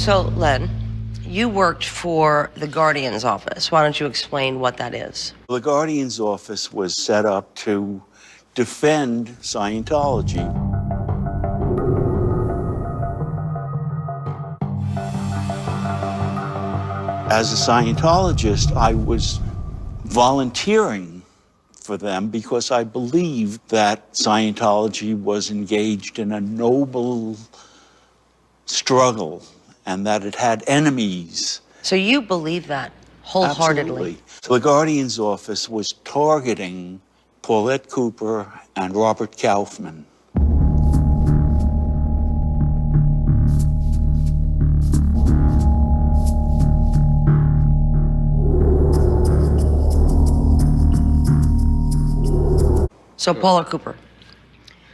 So, Len, you worked for the Guardian's office. Why don't you explain what that is? The Guardian's office was set up to defend Scientology. As a Scientologist, I was volunteering for them because I believed that Scientology was engaged in a noble struggle and that it had enemies. So you believe that wholeheartedly? Absolutely. So the Guardian's office was targeting Paulette Cooper and Robert Kaufman. So, Paula Cooper,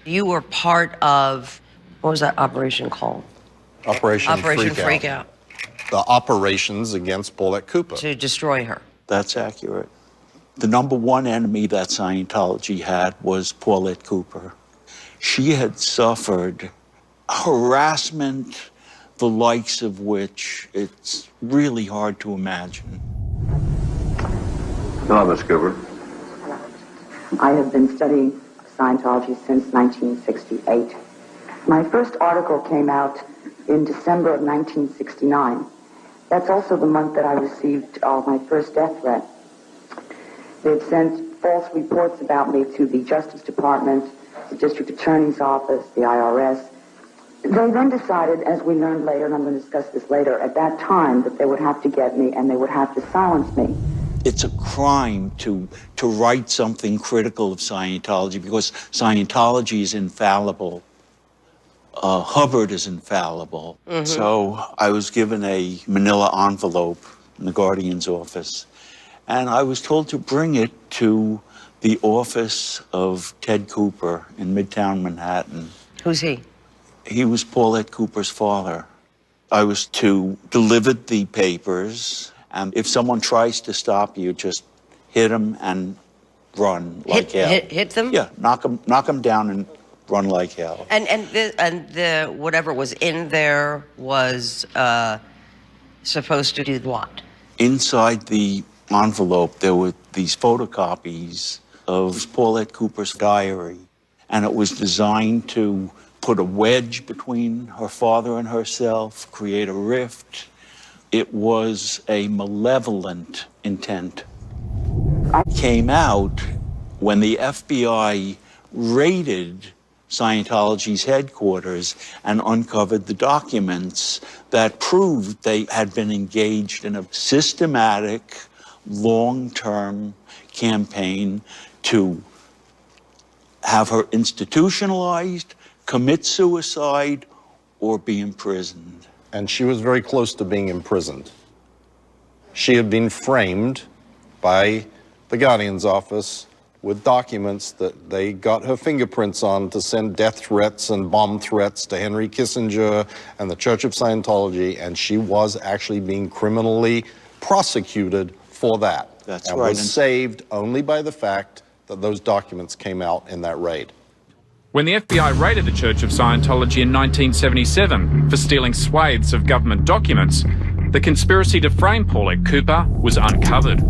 you were part of, what was that operation called? Operation Freakout. The operations against Paulette Cooper. To destroy her. That's accurate. The number one enemy that Scientology had was Paulette Cooper. She had suffered harassment, the likes of which it's really hard to imagine. Hello, Miss Cooper. I have been studying Scientology since 1968. My first article came out in December of 1969. That's also the month that I received my first death threat. They'd sent false reports about me to the Justice Department, the District Attorney's Office, the IRS. They then decided, as we learned later, and I'm going to discuss this later, at that time that they would have to get me and they would have to silence me. It's a crime to write something critical of Scientology because Scientology is infallible. Hubbard is infallible. Mm-hmm. So I was given a manila envelope in the Guardian's office, and I was told to bring it to the office of Ted Cooper in Midtown Manhattan. Who's he? He was Paulette Cooper's father. I was to deliver the papers, and if someone tries to stop you, just hit them and run like hell. Hit them? Yeah, knock them down and run like hell. And the whatever was in there was supposed to do what? Inside the envelope, there were these photocopies of Paulette Cooper's diary, and it was designed to put a wedge between her father and herself, create a rift. It was a malevolent intent. It came out when the FBI raided Scientology's headquarters and uncovered the documents that proved they had been engaged in a systematic, long-term campaign to have her institutionalized, commit suicide, or be imprisoned. And she was very close to being imprisoned. She had been framed by the Guardian's office with documents that they got her fingerprints on to send death threats and bomb threats to Henry Kissinger and the Church of Scientology, and she was actually being criminally prosecuted for that. That's and right. Was saved only by the fact that those documents came out in that raid. When the FBI raided the Church of Scientology in 1977 for stealing swathes of government documents, the conspiracy to frame Paulette Cooper was uncovered.